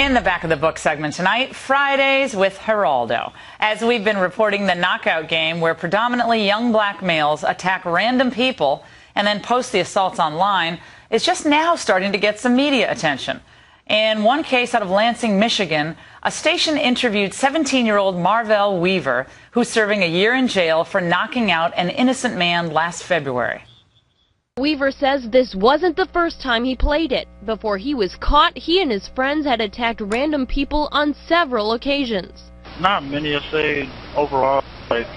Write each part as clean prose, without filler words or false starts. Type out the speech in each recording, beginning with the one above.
In the Back of the Book segment tonight, Fridays with Geraldo. As we've been reporting, the knockout game where predominantly young black males attack random people and then post the assaults online is just now starting to get some media attention. In one case out of Lansing, Michigan, a station interviewed 17-year-old Marvell Weaver, who's serving a year in jail for knocking out an innocent man last February. Weaver says this wasn't the first time he played it. Before he was caught, he and his friends had attacked random people on several occasions. Not many, I say overall, like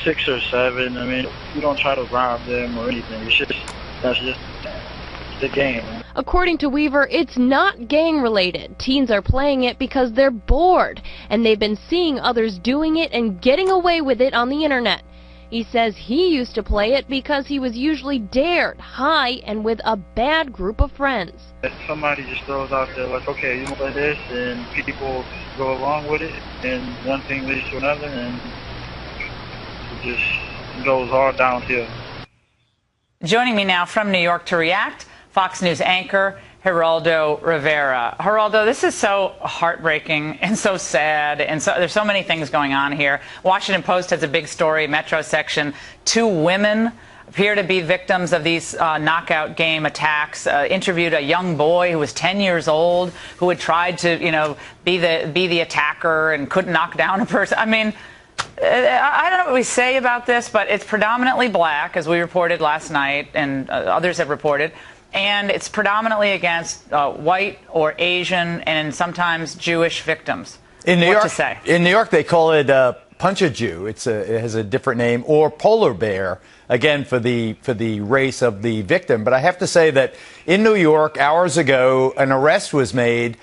6 or 7. I mean, you don't try to rob them or anything. That's just the game. According to Weaver, it's not gang-related. Teens are playing it because they're bored, and they've been seeing others doing it and getting away with it on the internet. He says he used to play it because he was usually dared, high, and with a bad group of friends. Somebody just throws out there like, okay, you want to play this, and people go along with it, and one thing leads to another, and it just goes all downhill. Joining me now from New York to react, Fox News anchor Geraldo Rivera. Geraldo, this is so heartbreaking and so sad, and so there's so many things going on here. Washington Post has a big story, Metro section. 2 women appear to be victims of these knockout game attacks. Interviewed a young boy who was 10 years old who had tried to, be the attacker and couldn't knock down a person. I mean, I don't know what we say about this, but it's predominantly black, as we reported last night, and others have reported. And it's predominantly against white or Asian and sometimes Jewish victims. In New York, to say? In New York, they call it Punch-a-Jew. It has a different name, or polar bear, again for the race of the victim. But I have to say that in New York, hours ago, an arrest was made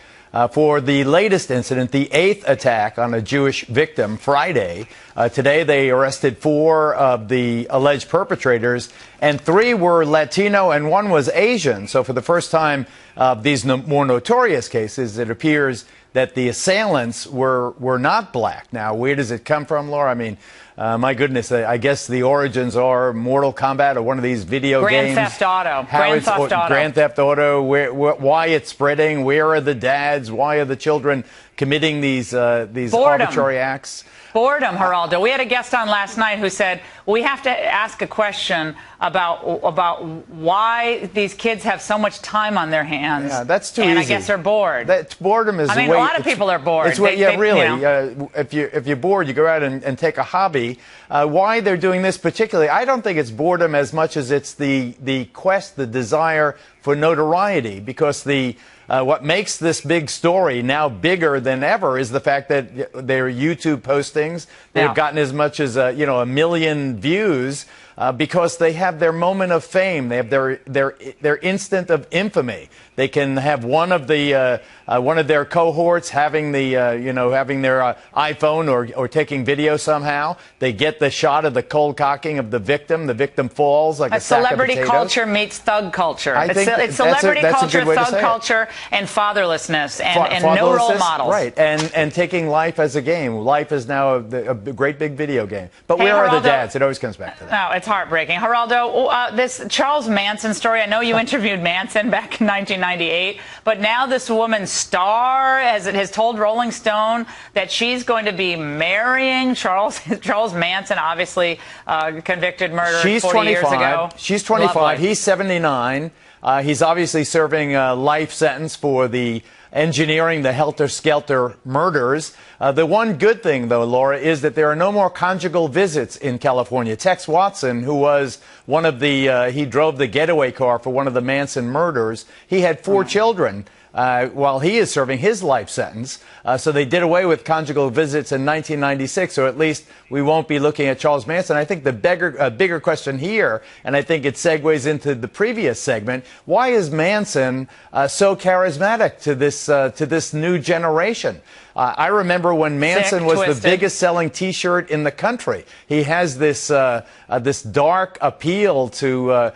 for the latest incident, the 8th attack on a Jewish victim Friday. Today, they arrested 4 of the alleged perpetrators, and 3 were Latino and 1 was Asian. So for the first time of these more notorious cases, it appears that the assailants were not black. Now, where does it come from, Laura? I mean, my goodness, I guess the origins are Mortal Kombat or one of these video games. Grand Theft Auto. Grand Theft Auto. Why it's spreading? Where are the dads? Why are the children committing these arbitrary acts? Boredom, Geraldo. We had a guest on last night who said we have to ask a question about why these kids have so much time on their hands. Yeah, that's too easy. And I guess they're bored. Boredom is. I mean, a lot of people are bored. Really. If you're bored, you go out and take a hobby. Why they're doing this particularly, I don't think it's boredom as much as it's the quest, the desire for notoriety, because what makes this big story now bigger than ever is the fact that their YouTube postings, they've gotten as much as a million views because they have their moment of fame. They have their instant of infamy. They can have one of their cohorts having having their iPhone or taking video somehow. They get the shot of the cold cocking of the victim. The victim falls like a sack of potatoes. Celebrity culture meets thug culture. It's celebrity culture, thug culture, and fatherlessness, and no role models. Right, and taking life as a game. Life is now a great big video game. But where are the dads? It always comes back to that. No, it's heartbreaking. Geraldo, this Charles Manson story, I know you interviewed Manson back in 1998, but now this woman, Star, has told Rolling Stone that she's going to be marrying Charles Manson, obviously convicted murderer 40 years ago. She's 25. Lovely. He's 79. He's obviously serving a life sentence for the engineering the helter-skelter murders. The one good thing, though, Laura, is that there are no more conjugal visits in California. Tex Watson, who was one of he drove the getaway car for one of the Manson murders, he had 4 children while he is serving his life sentence. So they did away with conjugal visits in 1996, so at least we won't be looking at Charles Manson. I think the bigger question here, and I think it segues into the previous segment, why is Manson so charismatic to this new generation? I remember when Manson was the biggest selling T-shirt in the country. He has this dark appeal to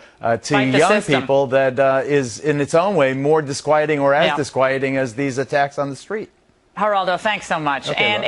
young people that is in its own way more disquieting or as disquieting as these attacks on the street. Geraldo, thanks so much. Okay,